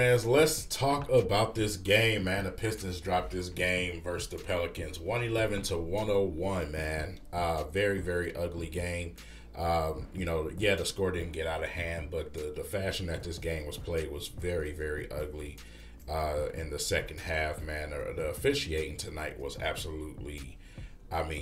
fans, let's talk about this game, man. The Pistons dropped this game versus the Pelicans, 111 to 101, man. Very, very ugly game. Yeah, the score didn't get out of hand, but the fashion that this game was played was very, very ugly in the second half, man. The officiating tonight was absolutely,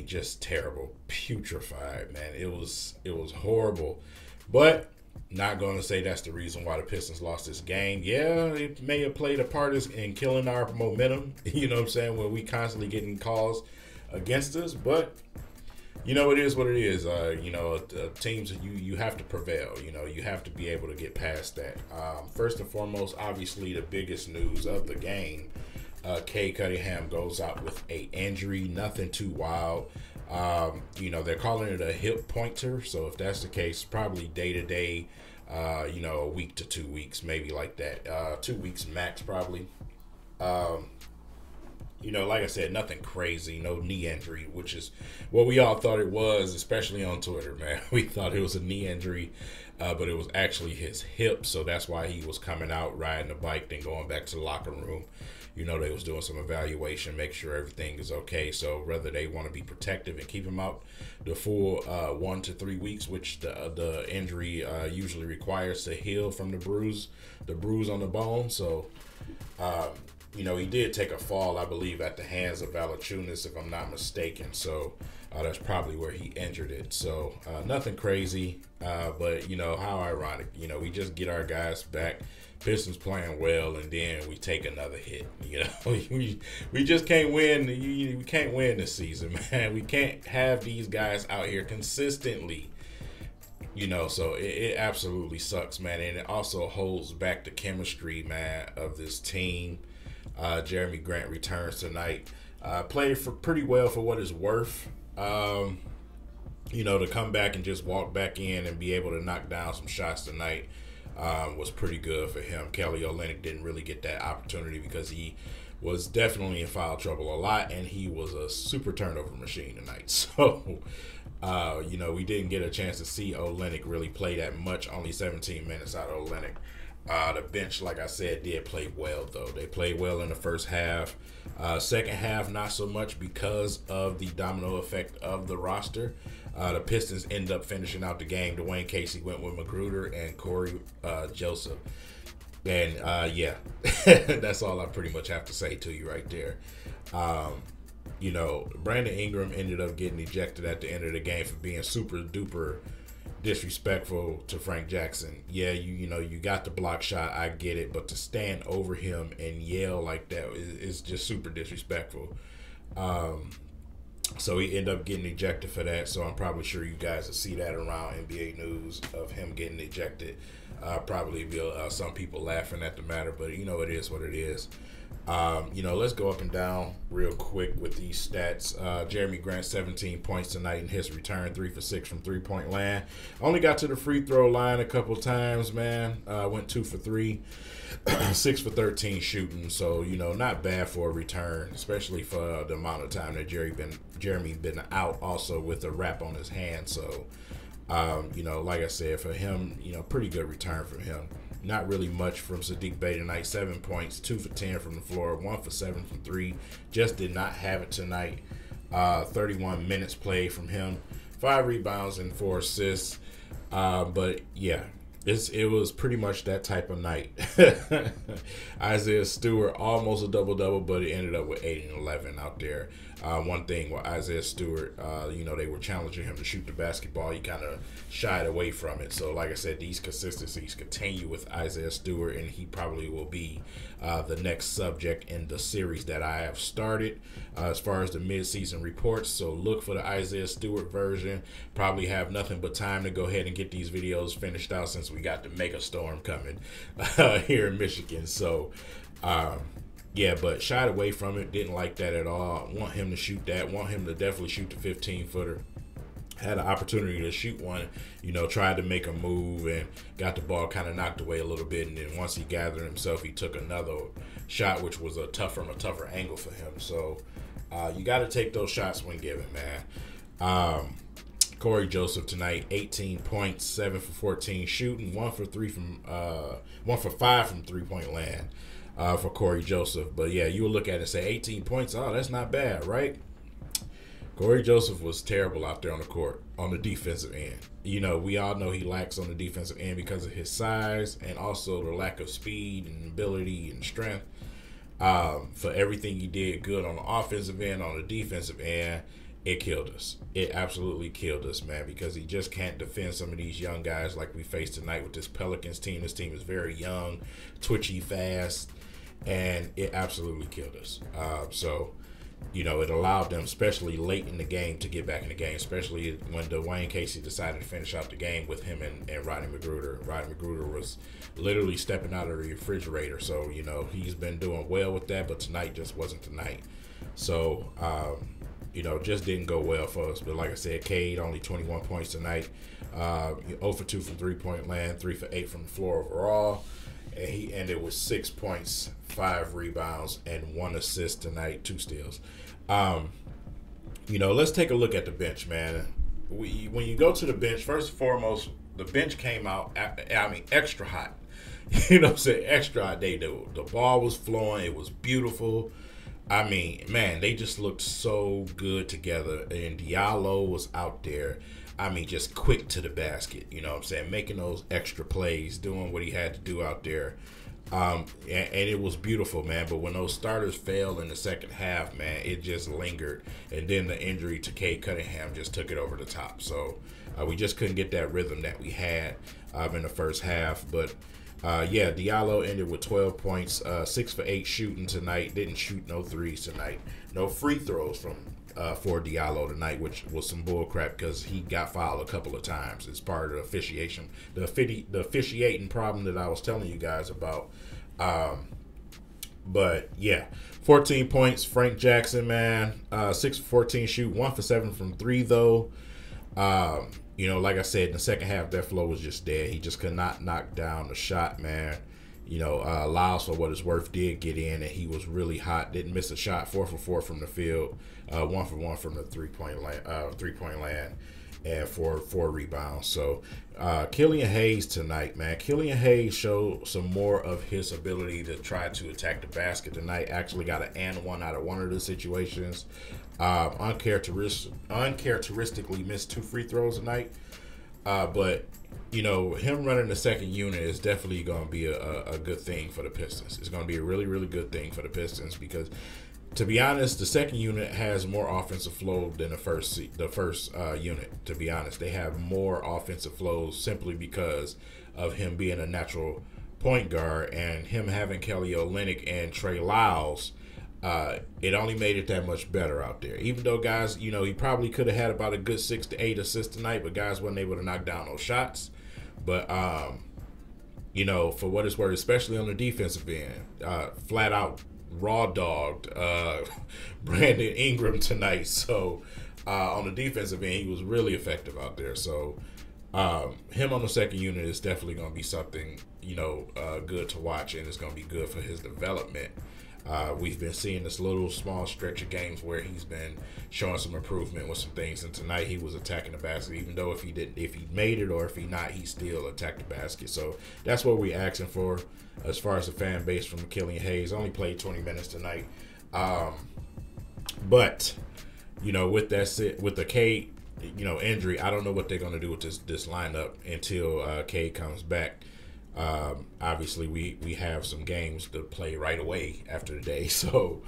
just terrible, putrefied, man. It was horrible, but not going to say that's the reason why the Pistons lost this game. Yeah, it may have played a part in killing our momentum, you know what I'm saying, when we constantly getting calls against us. But, it is what it is. Teams, you have to prevail. You have to be able to get past that. First and foremost, obviously, the biggest news of the game, Cade goes out with an injury, nothing too wild. They're calling it a hip pointer. So if that's the case, probably day to day, a week to 2 weeks, maybe like that. 2 weeks max, probably. Like I said, nothing crazy, no knee injury, which is what we all thought it was, especially on Twitter, man. We thought it was a knee injury, but it was actually his hip. So that's why he was coming out, riding the bike, then going back to the locker room. They was doing some evaluation, make sure everything is okay. So whether they want to be protective and keep him out the full 1 to 3 weeks, which the injury usually requires to heal from the bruise on the bone. So, he did take a fall, I believe, at the hands of Valanciunas, if I'm not mistaken. So that's probably where he injured it. So nothing crazy, but how ironic. We just get our guys back. Pistons playing well, and then we take another hit. We just can't win. We can't win this season, man. We can't have these guys out here consistently. So it absolutely sucks, man. And it also holds back the chemistry, man, of this team. Jeremy Grant returns tonight. Played for pretty well for what it's worth. To come back and just walk back in and be able to knock down some shots tonight. Was pretty good for him. Kelly Olynyk didn't really get that opportunity because he was definitely in foul trouble a lot, and he was a super turnover machine tonight. So, we didn't get a chance to see Olynyk really play that much, only 17 minutes out of Olynyk. The bench, like I said, did play well, though. They played well in the first half. Second half, not so much because of the domino effect of the roster. The Pistons end up finishing out the game. Dwayne Casey went with Magruder and Corey Joseph. And, that's all I pretty much have to say to you right there. Brandon Ingram ended up getting ejected at the end of the game for being super duper disrespectful to Frank Jackson. Yeah, you got the block shot, I get it, but to stand over him and yell like that is just super disrespectful. So he ended up getting ejected for that. So I'm probably sure you guys will see that around NBA news of him getting ejected. Probably be some people laughing at the matter, but it is what it is. Let's go up and down real quick with these stats. Jeremy Grant, 17 points tonight in his return, 3 for 6 from three-point land. Only got to the free throw line a couple times, man. Went 2 for 3, 6 for 13 shooting. So, not bad for a return, especially for the amount of time that Jeremy been out, also with a wrap on his hand. So, like I said, for him, pretty good return from him. Not really much from Saddiq Bey tonight. 7 points, 2 for 10 from the floor, 1 for 7 from 3. Just did not have it tonight. 31 minutes played from him. 5 rebounds and 4 assists. But yeah, it was pretty much that type of night. Isaiah Stewart, almost a double-double, but it ended up with 8 and 11 out there. One thing with Isaiah Stewart, they were challenging him to shoot the basketball. He kind of shied away from it. So, like I said, these consistencies continue with Isaiah Stewart, and he probably will be the next subject in the series that I have started as far as the midseason reports. So look for the Isaiah Stewart version. Probably have nothing but time to go ahead and get these videos finished out since we got the mega storm coming here in Michigan. So, but shied away from it. Didn't like that at all. Want him to shoot that. Want him to definitely shoot the 15-footer. Had an opportunity to shoot one, tried to make a move and got the ball kind of knocked away a little bit. And then once he gathered himself, he took another shot, which was a tougher angle for him. So you got to take those shots when given, man. Corey Joseph tonight, 18 points, 7 for 14 shooting, 1 for 5 from 3-point land for Corey Joseph. But yeah, you will look at it and say 18 points. Oh, that's not bad, right? Corey Joseph was terrible out there on the court on the defensive end. You know, we all know he lacks on the defensive end because of his size and also the lack of speed and ability and strength. For everything he did good on the offensive end, on the defensive end, it killed us. It absolutely killed us, man, because he just can't defend some of these young guys like we faced tonight with this Pelicans team. This team is very young, twitchy, fast, and it absolutely killed us. So, you know, it allowed them, especially late in the game, to get back in the game, especially when Dwayne Casey decided to finish out the game with him and Rodney McGruder. Rodney McGruder was literally stepping out of the refrigerator. So, you know, he's been doing well with that, but tonight just wasn't tonight. So, you know, just didn't go well for us. But like I said, Cade, only 21 points tonight. 0 for 2 from 3-point land, 3 for 8 from the floor overall. And he ended with 6 points, 5 rebounds, and 1 assist tonight, 2 steals. You know, let's take a look at the bench, man. When you go to the bench, first and foremost, the bench came out, extra hot. You know what I'm saying? Extra hot. The ball was flowing. It was beautiful. I mean, man, they just looked so good together. And Diallo was out there, I mean, just quick to the basket. You know what I'm saying? Making those extra plays, doing what he had to do out there. And it was beautiful, man. But when those starters failed in the second half, man, it just lingered. And then the injury to Cade Cunningham just took it over the top. So we just couldn't get that rhythm that we had in the first half. But yeah, Diallo ended with 12 points, 6 for 8 shooting tonight. Didn't shoot no threes tonight. No free throws for Diallo tonight, which was some bull crap because he got fouled a couple of times. It's part of the officiation, the officiating problem that I was telling you guys about. But yeah, 14 points. Frank Jackson, man, 6 for 14 shoot, 1 for 7 from 3 though. You know, like I said, in the second half, that flow was just dead. He just could not knock down the shot, man. You know, Lyles, for what it's worth, did get in, and he was really hot. Didn't miss a shot. 4 for 4 from the field. 1 for 1 from the three-point land, and 4 rebounds. So, Killian Hayes tonight, man. Killian Hayes showed some more of his ability to try to attack the basket tonight. Actually got an and one out of one of the situations. Uncharacteristically missed 2 free throws tonight. But, you know, him running the second unit is definitely going to be a good thing for the Pistons. It's going to be a really, really good thing for the Pistons because, to be honest, the second unit has more offensive flow than the first unit. To be honest, they have more offensive flows simply because of him being a natural point guard and him having Kelly Olynyk and Trey Lyles. It only made it that much better out there. Even though guys, you know, he probably could have had about a good 6 to 8 assists tonight, but guys wasn't able to knock down those shots. But you know, for what it's worth, especially on the defensive end, flat out raw dogged Brandon Ingram tonight. So on the defensive end, he was really effective out there. So him on the second unit is definitely going to be something, you know, good to watch, and it's going to be good for his development. We've been seeing this little small stretch of games where he's been showing some improvement with some things, and tonight he was attacking the basket. Even though if he made it or if he not, he still attacked the basket. So that's what we're asking for as far as the fan base from Killian Hayes. Only played 20 minutes tonight, but you know, with that said, with the Cade, you know, injury, I don't know what they're going to do with this lineup until Cade comes back. Obviously, we have some games to play right away after the day, so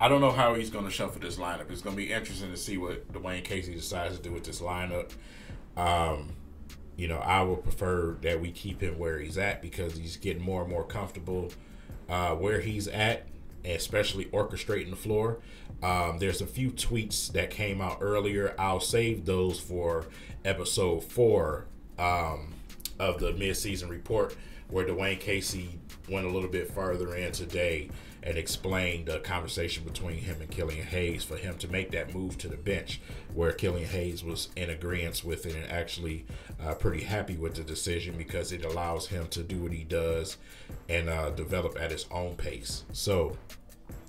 I don't know how he's going to shuffle this lineup. It's going to be interesting to see what Dwayne Casey decides to do with this lineup. You know, I would prefer that we keep him where he's at because he's getting more and more comfortable where he's at, especially orchestrating the floor. There's a few tweets that came out earlier. I'll save those for episode 4 of the midseason report, where Dwayne Casey went a little bit further in today and explained the conversation between him and Killian Hayes for him to make that move to the bench, where Killian Hayes was in agreement with it and actually pretty happy with the decision because it allows him to do what he does and develop at his own pace. So,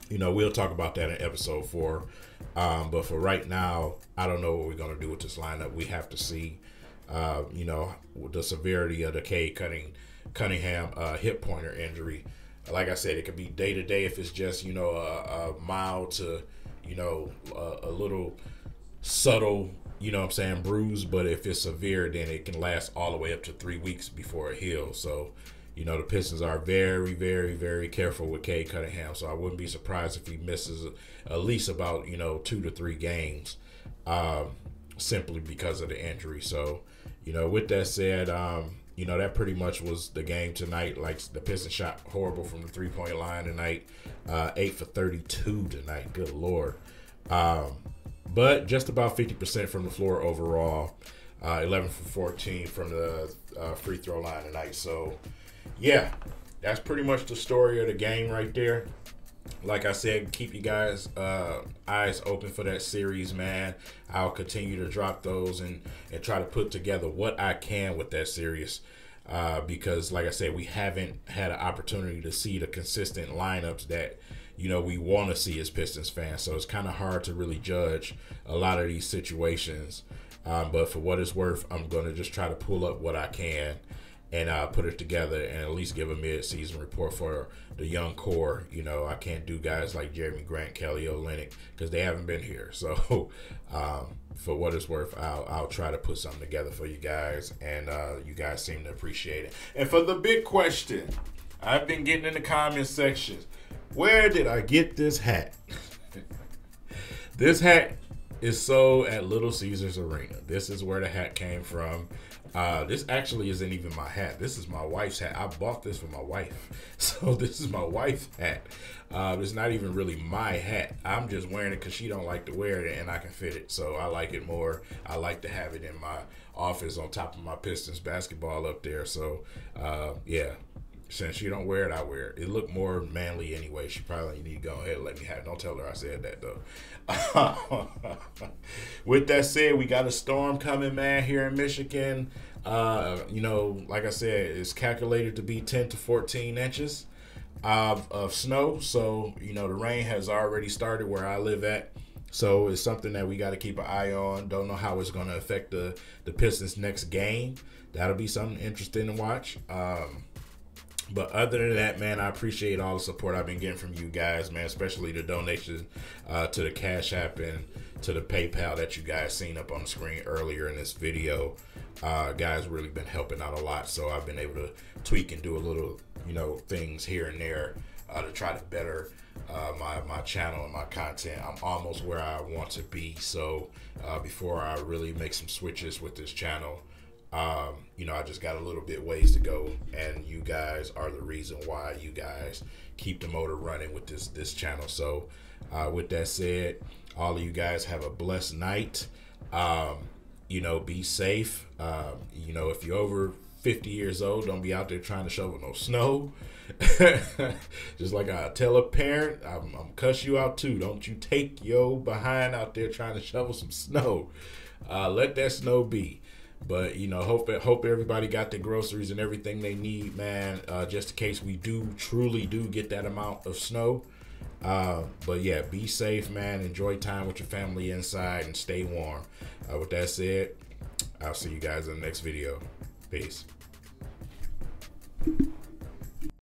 you know, we'll talk about that in episode 4. But for right now, I don't know what we're going to do with this lineup. We have to see, you know, the severity of the Cade Cunningham hip pointer injury. Like I said, it could be day to day if it's just, you know, a mild to, you know, a little subtle, you know what I'm saying, bruise. But if it's severe, then it can last all the way up to 3 weeks before it heals. So, you know, the Pistons are very, very, very careful with Cade Cunningham. So I wouldn't be surprised if he misses at least about, you know, 2 to 3 games, simply because of the injury. So, you know, with that said, you know, that pretty much was the game tonight. Like, the Pistons shot horrible from the 3-point line tonight. 8 for 32 tonight. Good Lord. But just about 50% from the floor overall. 11 for 14 from the free throw line tonight. So, yeah, that's pretty much the story of the game right there. Like I said, keep you guys eyes open for that series, man. I'll continue to drop those and try to put together what I can with that series, because, like I said, we haven't had an opportunity to see the consistent lineups that, you know, we want to see as Pistons fans. So it's kind of hard to really judge a lot of these situations. But for what it's worth, I'm going to just try to pull up what I can and put it together and at least give a mid-season report for the young core. You know, I can't do guys like Jeremy Grant, Kelly Olynyk, because they haven't been here. So for what it's worth, I'll try to put something together for you guys, and you guys seem to appreciate it. And for the big question, I've been getting in the comment sections, where did I get this hat? This hat is sold at Little Caesars Arena. This is where the hat came from. This actually isn't even my hat. This is my wife's hat. I bought this for my wife. So this is my wife's hat. It's not even really my hat. I'm just wearing it because she don't like to wear it and I can fit it. So I like it more. I like to have it in my office on top of my Pistons basketball up there. So, yeah. Since she don't wear it, I wear it. It look more manly anyway. She probably need to go ahead and let me have it. Don't tell her I said that, though. With that said, we got a storm coming, man, here in Michigan. You know, like I said, it's calculated to be 10 to 14 inches of snow. So, you know, the rain has already started where I live at. So it's something that we got to keep an eye on. Don't know how it's going to affect the Pistons' next game. That'll be something interesting to watch. But other than that, man, I appreciate all the support I've been getting from you guys, man, especially the donations to the Cash App and to the PayPal that you guys seen up on the screen earlier in this video. Guys really been helping out a lot, so I've been able to tweak and do a little, you know, things here and there to try to better my channel and my content. I'm almost where I want to be, so before I really make some switches with this channel, you know, I just got a little bit ways to go, and you guys are the reason why you guys keep the motor running with this channel. So with that said, all of you guys have a blessed night. You know, be safe. You know, if you're over 50 years old, don't be out there trying to shovel no snow. Just like I tell a parent, I'm cuss you out too. Don't you take your behind out there trying to shovel some snow. Let that snow be. But, you know, hope everybody got the groceries and everything they need, man, just in case we truly do get that amount of snow. But, yeah, be safe, man. Enjoy time with your family inside and stay warm. With that said, I'll see you guys in the next video. Peace.